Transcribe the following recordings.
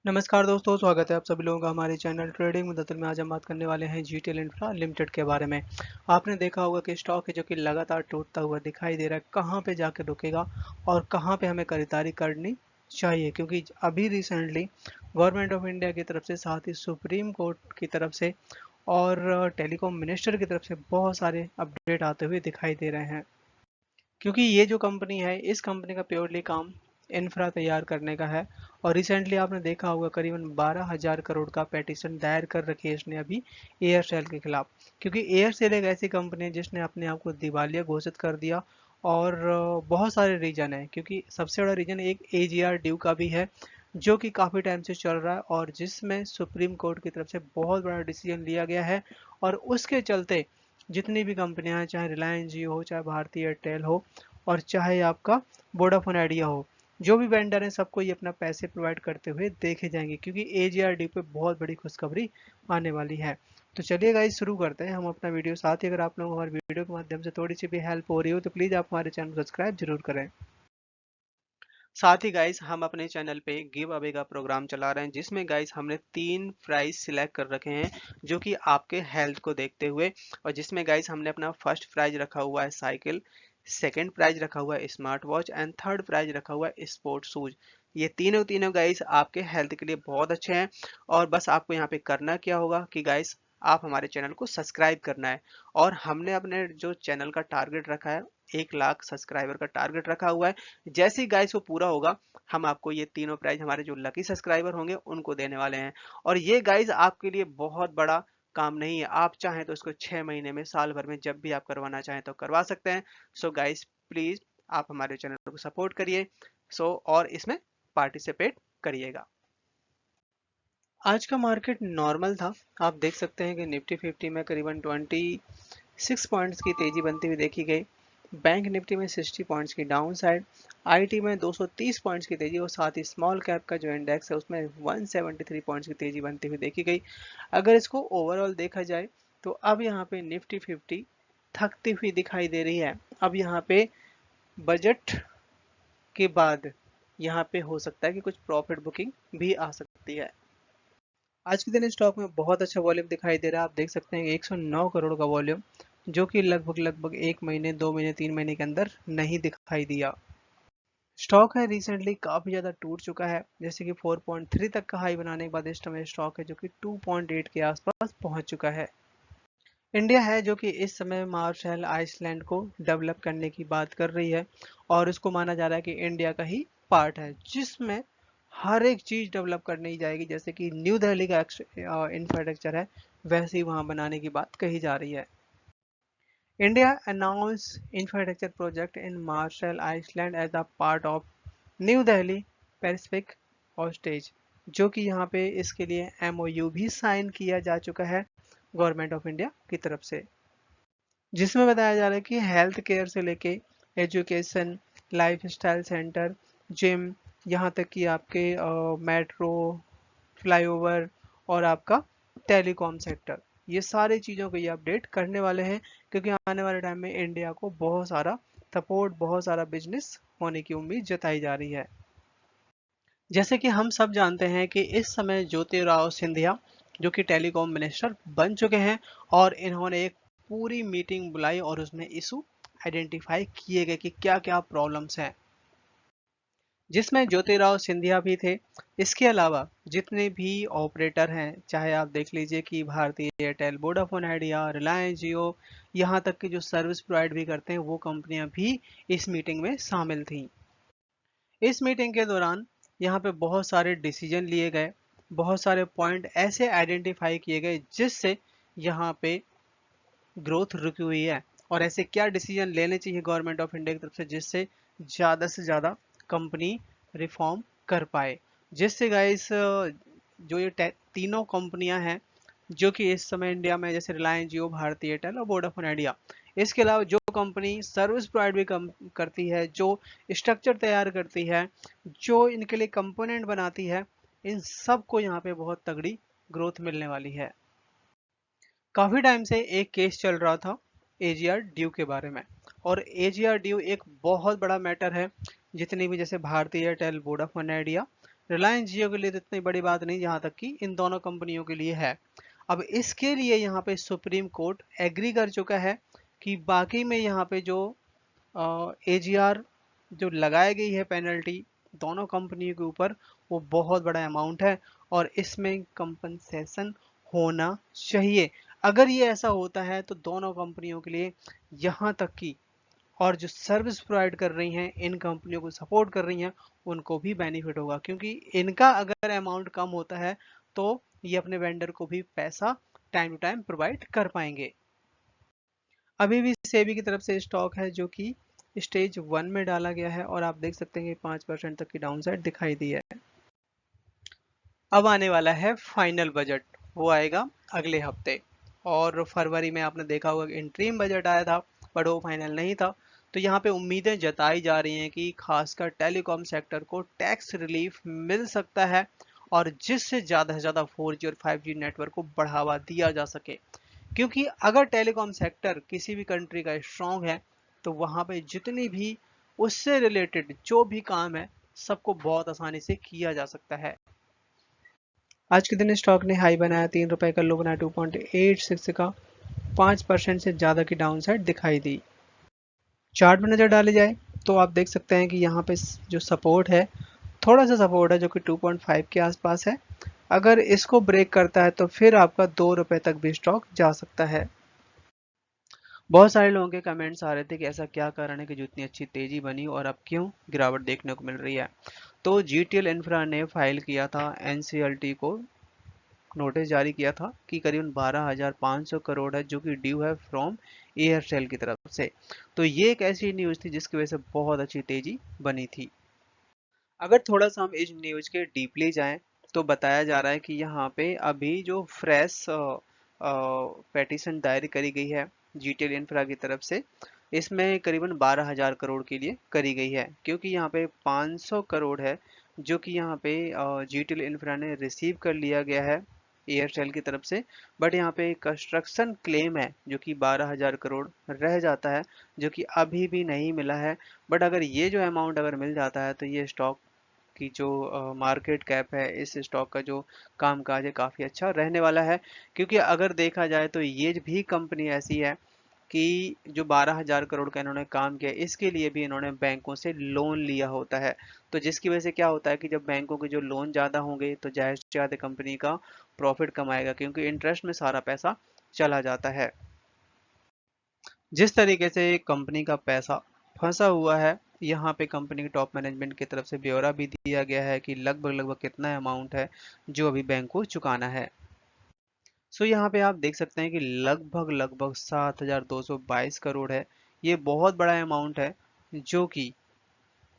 नमस्कार दोस्तों, स्वागत है आप सभी लोगों का हमारे चैनल ट्रेडिंग मुद्दतुल में। आज हम बात करने वाले हैं जीटीएल इंफ्रा लिमिटेड के बारे में। आपने देखा होगा कि स्टॉक है जो कि लगातार टूटता हुआ दिखाई दे रहा है। कहां पे जाके रुकेगा और कहां पे हमें खरीदारी करनी चाहिए, क्योंकि अभी रिसेंटली गवर्नमेंट ऑफ इंडिया की तरफ से, साथ ही सुप्रीम कोर्ट की तरफ से और टेलीकॉम मिनिस्टर की तरफ से बहुत सारे अपडेट आते हुए दिखाई दे रहे हैं। क्योंकि ये जो कंपनी है, इस कंपनी का प्योरली काम इंफ्रा तैयार करने का है। और रिसेंटली आपने देखा होगा करीबन 12,000 करोड़ का पेटिशन दायर कर रखी है इसने अभी एयरसेल के खिलाफ। क्योंकि एयरसेल एक ऐसी कंपनी है जिसने अपने आप को दिवालिया घोषित कर दिया। और बहुत सारे रीजन है, क्योंकि सबसे बड़ा रीजन एक एजीआर ड्यू का भी है, जो कि काफ़ी टाइम से चल रहा है और जिसमें सुप्रीम कोर्ट की तरफ से बहुत बड़ा डिसीजन लिया गया है। और उसके चलते जितनी भी कंपनियां हैं, चाहे रिलायंस जियो हो, चाहे भारती एयरटेल हो, और चाहे आपका वोडाफोन आइडिया हो, जो भी वेंडर हैं सबको ये अपना पैसे प्रोवाइड करते हुए देखे जाएंगे, क्योंकि एजीआरडी पे बहुत बड़ी खुशखबरी आने वाली है। तो चलिए गाइस, शुरू करते हैं हम अपना वीडियो। साथ ही अगर आप लोगों को हमारे वीडियो के माध्यम से थोड़ी सी भी हेल्प हो रही हो तो प्लीज़ आप हमारे चैनल को सब्सक्राइब जरूर करें। साथ ही गाइस, हम अपने चैनल पे गिव अवे का प्रोग्राम चला रहे हैं, जिसमें गाइस हमने 3 प्राइज सिलेक्ट कर रखे हैं जो कि आपके हेल्थ को देखते हुए। और जिसमें गाइस हमने अपना फर्स्ट प्राइज रखा हुआ है साइकिल, सेकंड प्राइज रखा हुआ है smart watch and third prize रखा हुआ है स्पोर्ट शूज। ये तीनों तीनों गाइस आपके हेल्थ के लिए बहुत अच्छे हैं। और बस आपको यहाँ पे करना क्या होगा कि गाइस, आप हमारे चैनल को सब्सक्राइब करना है। और हमने अपने जो चैनल का टारगेट रखा है, 1 लाख सब्सक्राइबर का टारगेट रखा हुआ है। जैसे ही गाइस वो पूरा होगा, हम आपको ये तीनों प्राइज हमारे जो लकी सब्सक्राइबर होंगे उनको देने वाले हैं। और ये गाइस आपके लिए बहुत बड़ा काम नहीं है। आप चाहें तो इसको 6 महीने में, साल भर में, जब भी आप करवाना चाहें तो करवा सकते हैं। सो गाइस, प्लीज आप हमारे चैनल को सपोर्ट करिए। और इसमें पार्टिसिपेट करिएगा। आज का मार्केट नॉर्मल था। आप देख सकते हैं कि निफ्टी 50 में करीबन 26 पॉइंट्स की तेजी बनती हुई देखी गई। बैंक निफ्टी में 60 पॉइंट्स की डाउन साइड, आईटी में 230 पॉइंट्स की तेजी, और साथ ही स्मॉल कैप का जो इंडेक्स है उसमें 173 पॉइंट्स की तेजी बनती हुई देखी गई। अगर इसको ओवरऑल देखा जाए तो अब यहाँ पे निफ्टी 50 थकती हुई दिखाई दे रही है। अब यहाँ पे बजट के बाद यहाँ पे हो सकता है कि कुछ प्रॉफिट बुकिंग भी आ सकती है। आज के दिन स्टॉक में बहुत अच्छा वॉल्यूम दिखाई दे रहा है। आप देख सकते हैं 109 करोड़ का वॉल्यूम, जो कि लगभग लगभग 1 महीने, 2 महीने, 3 महीने के अंदर नहीं दिखाई दिया। स्टॉक है रिसेंटली काफी ज्यादा टूट चुका है, जैसे कि 4.3 तक का हाई बनाने के बाद इस समय स्टॉक है जो कि 2.8 के आसपास पहुंच चुका है। इंडिया है जो कि इस समय मार्शल आइसलैंड को डेवलप करने की बात कर रही है। और इसको माना जा रहा है कि इंडिया का ही पार्ट है, जिसमें हर एक चीज डेवलप करनी जाएगी। जैसे कि न्यू दिल्ली का इंफ्रास्ट्रक्चर है, वैसे ही वहां बनाने की बात कही जा रही है। India announce infrastructure project in Marshall island as a part of New Delhi Pacific hostage, जो कि यहाँ पे इसके लिए एमओयू भी साइन किया जा चुका है गवर्नमेंट ऑफ इंडिया की तरफ से, जिसमें बताया जा रहा है कि हेल्थ केयर से लेके education, life style centre, gym, यहाँ तक कि आपके मेट्रो, फ्लाईओवर और आपका टेलीकॉम सेक्टर, ये सारी चीज़ों को ये अपडेट करने वाले हैं। क्योंकि आने वाले टाइम में इंडिया को बहुत सारा सपोर्ट, बहुत सारा बिजनेस होने की उम्मीद जताई जा रही है। जैसे कि हम सब जानते हैं कि इस समय ज्योतिराव सिंधिया जो कि टेलीकॉम मिनिस्टर बन चुके हैं, और इन्होंने एक पूरी मीटिंग बुलाई और उसमें इशू आइडेंटिफाई किए गए कि क्या क्या प्रॉब्लम्स हैं, जिसमें ज्योतिराव सिंधिया भी थे। इसके अलावा जितने भी ऑपरेटर हैं, चाहे आप देख लीजिए कि Bharti Airtel, Vodafone Idea, Reliance Jio, यहाँ तक कि जो सर्विस प्रोवाइड भी करते हैं, वो कंपनियां भी इस मीटिंग में शामिल थीं। इस मीटिंग के दौरान यहाँ पे बहुत सारे डिसीजन लिए गए, बहुत सारे पॉइंट ऐसे आइडेंटिफाई किए गए जिससे यहाँ पे ग्रोथ रुकी हुई है। और ऐसे क्या डिसीजन लेने चाहिए गवर्नमेंट ऑफ इंडिया की तरफ से ज़्यादा से ज़्यादा कंपनी रिफॉर्म कर पाए, जिससे गाइस जो ये तीनों कंपनियां हैं जो कि इस समय इंडिया में, जैसे रिलायंस जियो, भारती एयरटेल और वोडाफोन आइडिया, इसके अलावा जो कंपनी सर्विस प्रोवाइड भी करती है, जो स्ट्रक्चर तैयार करती है, जो इनके लिए कंपोनेंट बनाती है, इन सब को यहाँ पे बहुत तगड़ी ग्रोथ मिलने वाली है। काफी टाइम से एक केस चल रहा था एजीआर ड्यू के बारे में, और एजीआर ड्यू एक बहुत बड़ा मैटर है। जितनी भी जैसे Bharti Airtel, Vodafone Idea, Reliance Jio के लिए तो इतनी बड़ी बात नहीं जहां तक कि इन दोनों कंपनियों के लिए है। अब इसके लिए यहाँ पे सुप्रीम कोर्ट एग्री कर चुका है कि बाकी में यहाँ पे जो एजीआर जो लगाई गई है पेनल्टी दोनों कंपनियों के ऊपर, वो बहुत बड़ा अमाउंट है और इसमें कंपनसेशन होना चाहिए। अगर ये ऐसा होता है तो दोनों कंपनियों के लिए, यहाँ तक कि और जो सर्विस प्रोवाइड कर रही हैं, इन कंपनियों को सपोर्ट कर रही हैं, उनको भी बेनिफिट होगा, क्योंकि इनका अगर अमाउंट कम होता है तो ये अपने वेंडर को भी पैसा टाइम टू टाइम प्रोवाइड कर पाएंगे। अभी भी सेबी की तरफ से स्टॉक है जो कि स्टेज 1 में डाला गया है और आप देख सकते हैं कि 5% तक की डाउनसाइड दिखाई दी है। अब आने वाला है फाइनल बजट, वो आएगा अगले हफ्ते। और फरवरी में आपने देखा होगा कि इंटरिम बजट आया था, बट वो फाइनल नहीं था। तो यहाँ पे उम्मीदें जताई जा रही हैं कि खासकर टेलीकॉम सेक्टर को टैक्स रिलीफ मिल सकता है और जिससे ज़्यादा से ज़्यादा 4G और 5G नेटवर्क को बढ़ावा दिया जा सके। क्योंकि अगर टेलीकॉम सेक्टर किसी भी कंट्री का स्ट्रॉन्ग है तो वहाँ पे जितनी भी उससे रिलेटेड जो भी काम है सबको बहुत आसानी से किया जा सकता है। आज के दिन स्टॉक ने हाई बनाया, 3 रुपए का लो बनाया 2.86 का, 5% से ज़्यादा की डाउन साइड दिखाई दी। चार्ट में नज़र डाली जाए तो आप देख सकते हैं कि यहाँ पे जो सपोर्ट है, थोड़ा सा सपोर्ट है जो कि 2.5 के आसपास है। अगर इसको ब्रेक करता है तो फिर आपका 2 रुपए तक भी स्टॉक जा सकता है। बहुत सारे लोगों के कमेंट्स आ रहे थे कि ऐसा क्या कारण है कि जो इतनी अच्छी तेजी बनी और अब क्यों गिरावट देखने को मिल रही है। तो जीटीएल इंफ्रा ने फाइल किया था एनसीएलटी को, नोटिस जारी किया था कि करीबन 12,500 करोड़ है जो कि ड्यू है फ्रॉम एयरसेल की तरफ से। तो ये एक ऐसी न्यूज़ थी जिसकी वजह से बहुत अच्छी तेजी बनी थी। अगर थोड़ा सा हम इस न्यूज़ के डीपली जाएं तो बताया जा रहा है कि यहाँ पे अभी जो फ्रेश पेटिशन दायर करी गई है जीटीएल इंफ्रा की तरफ से, इसमें करीबन 12,000 करोड़ के लिए करी गई है, क्योंकि यहाँ पे 500 करोड़ है जो कि यहाँ पे जीटीएल इंफ्रा ने रिसीव कर लिया गया है एयरटेल की तरफ से। बट यहाँ पे कंस्ट्रक्शन क्लेम है जो कि 12,000 करोड़ रह जाता है, जो कि अभी भी नहीं मिला है। बट अगर ये जो अमाउंट अगर मिल जाता है तो ये स्टॉक की जो मार्केट कैप है, इस स्टॉक का जो कामकाज है काफ़ी अच्छा रहने वाला है। क्योंकि अगर देखा जाए तो ये भी कंपनी ऐसी है कि जो 12,000 करोड़ का इन्होंने काम किया, इसके लिए भी इन्होंने बैंकों से लोन लिया होता है। तो जिसकी वजह से क्या होता है कि जब बैंकों के जो लोन ज़्यादा होंगे तो जाहिर सी बात है कंपनी का प्रॉफिट कमाएगा, क्योंकि इंटरेस्ट में सारा पैसा चला जाता है। जिस तरीके से कंपनी का पैसा फंसा हुआ है, यहाँ पे कंपनी की टॉप मैनेजमेंट की तरफ से ब्यौरा भी दिया गया है कि लगभग लगभग कितना अमाउंट है जो अभी बैंक को चुकाना है। सो यहाँ पे आप देख सकते हैं कि लगभग लगभग 7,222 करोड़ है। ये बहुत बड़ा अमाउंट है जो कि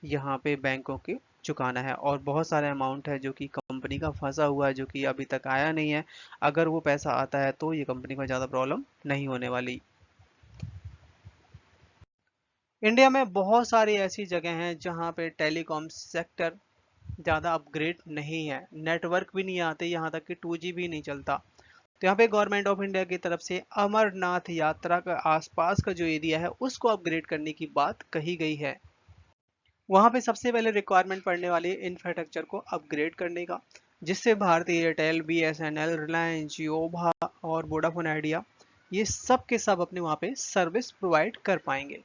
यहाँ पे बैंकों के चुकाना है, और बहुत सारे अमाउंट है जो कि कंपनी का फंसा हुआ है जो कि अभी तक आया नहीं है। अगर वो पैसा आता है तो ये कंपनी को ज़्यादा प्रॉब्लम नहीं होने वाली। इंडिया में बहुत सारी ऐसी जगह हैं जहाँ पे टेलीकॉम सेक्टर ज़्यादा अपग्रेड नहीं है, नेटवर्क भी नहीं आते, यहाँ तक कि 2G भी नहीं चलता। तो यहाँ पे गवर्नमेंट ऑफ इंडिया की तरफ से अमरनाथ यात्रा का आसपास का जो एरिया है उसको अपग्रेड करने की बात कही गई है। वहाँ पे सबसे पहले रिक्वायरमेंट पड़ने वाली है इंफ्रास्ट्रक्चर को अपग्रेड करने का, जिससे भारतीय एयरटेल, बीएसएनएल, रिलायंस जियो और वोडाफोन आइडिया ये सब के सब अपने वहाँ पे सर्विस प्रोवाइड कर पाएंगे।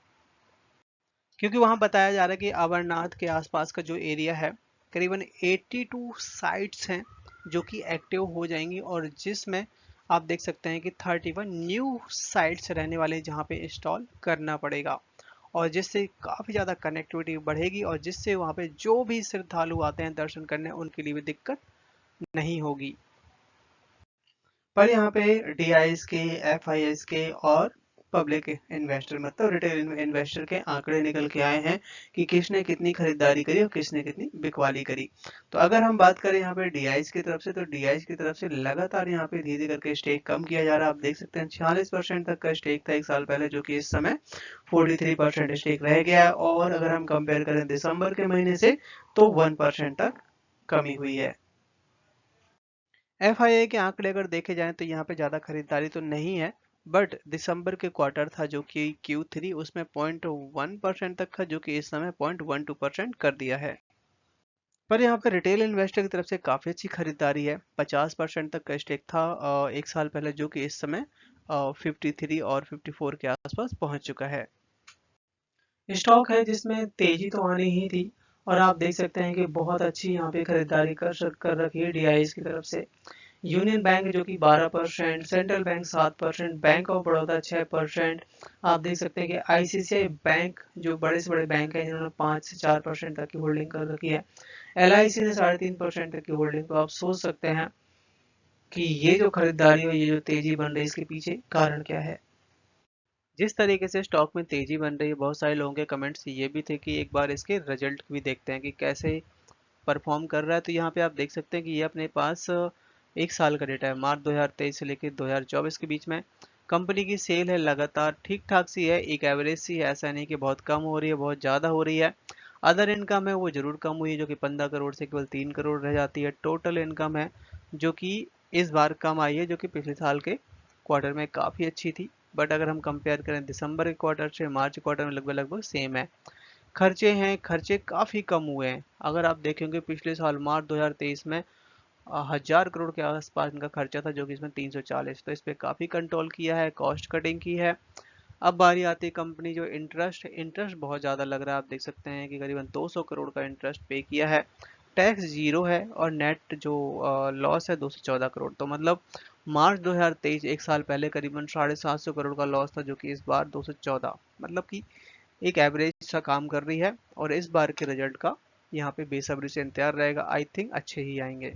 क्योंकि वहाँ बताया जा रहा है कि अमरनाथ के आसपास का जो एरिया है, करीबन 82 साइट्स हैं जो कि एक्टिव हो जाएंगी, और जिसमें आप देख सकते हैं कि 31 न्यू साइट्स रहने वाले जहाँ पे इंस्टॉल करना पड़ेगा, और जिससे काफ़ी ज़्यादा कनेक्टिविटी बढ़ेगी और जिससे वहाँ पे जो भी श्रद्धालु आते हैं दर्शन करने उनके लिए भी दिक्कत नहीं होगी। पर यहाँ पे डीआईएस के, एफआईएस के और पब्लिक इन्वेस्टर मतलब रिटेल इन्वेस्टर के आंकड़े निकल के आए हैं कि किसने कितनी खरीदारी करी और किसने कितनी बिकवाली करी। तो अगर हम बात करें यहाँ पे डीआईएस की तरफ से, तो डीआईएस की तरफ से लगातार यहाँ पे धीरे करके स्टेक कम किया जा रहा है। आप देख सकते हैं 46% तक का स्टेक था एक साल पहले, जो कि इस समय 43% स्टेक रह गया है। और अगर हम कंपेयर करें दिसंबर के महीने से तो 1% तक कमी हुई है। एफआईआई के आंकड़े अगर देखे जाएं तो यहाँ पे ज़्यादा खरीदारी तो नहीं है, बट दिसंबर के क्वार्टर था जो कि Q3, उसमें 0.1% तक था जो कि इस समय 0.12% कर दिया है। पर यहाँ पे रिटेल इन्वेस्टर की तरफ से काफ़ी अच्छी खरीदारी है। 50% तक का स्टेक था एक साल पहले, जो कि इस समय 53 और 54 के आसपास पहुंच चुका है। स्टॉक है जिसमें तेजी तो आनी ही थी, और आप देख सकते हैं कि बहुत अच्छी यहाँ पे खरीदारी कर रखी है डीआईएस की तरफ से। यूनियन बैंक जो कि 12%, central bank 7%, bank of Baroda 6%। आप देख सकते हैं कि आईसीआईसीआई बैंक, जो बड़े से बड़े बैंक हैं, इन्होंने 5 से 4% तक की होल्डिंग कर रखी है। एलआईसी ने 3.5% तक की होल्डिंग। तो आप सोच सकते हैं कि ये जो खरीदारी और ये जो तेजी बन रही है, इसके पीछे कारण क्या है। जिस तरीके से स्टॉक में तेजी बन रही है, बहुत सारे लोगों के कमेंट्स ये भी थे कि एक बार इसके रिजल्ट भी देखते हैं कि कैसे परफॉर्म कर रहा है। तो यहाँ पे आप देख सकते हैं कि ये अपने पास एक साल का डेटा है, मार्च 2023 से लेकर 2024 के बीच में। कंपनी की सेल है लगातार ठीक ठाक सी है, एक एवरेज सी है, ऐसा नहीं कि बहुत कम हो रही है बहुत ज़्यादा हो रही है। अदर इनकम है वो जरूर कम हुई है, जो कि 15 करोड़ से केवल 3 करोड़ रह जाती है। टोटल इनकम है जो कि इस बार कम आई है, जो कि पिछले साल के क्वार्टर में काफ़ी अच्छी थी। बट अगर हम कंपेयर करें दिसंबर के क्वार्टर से मार्च क्वार्टर में, लगभग लगभग सेम है। खर्चे हैं, खर्चे काफ़ी कम हुए हैं। अगर आप देखेंगे पिछले साल मार्च 2023 में 1000 करोड़ के आसपास इनका खर्चा था, जो कि इसमें 340। तो इस पे काफ़ी कंट्रोल किया है, कॉस्ट कटिंग की है। अब बारी आती है कंपनी जो इंटरेस्ट इंटरेस्ट बहुत ज़्यादा लग रहा है। आप देख सकते हैं कि करीबन 200 करोड़ का इंटरेस्ट पे किया है। टैक्स जीरो है, और नेट जो लॉस है 214 करोड़। तो मतलब मार्च 2023 एक साल पहले करीबन 750 करोड़ का लॉस था, जो कि इस बार 214, मतलब कि एक एवरेज सा काम कर रही है। और इस बार के रिजल्ट का यहाँ पे बेसब्री से इंतजार रहेगा, आई थिंक अच्छे ही आएंगे।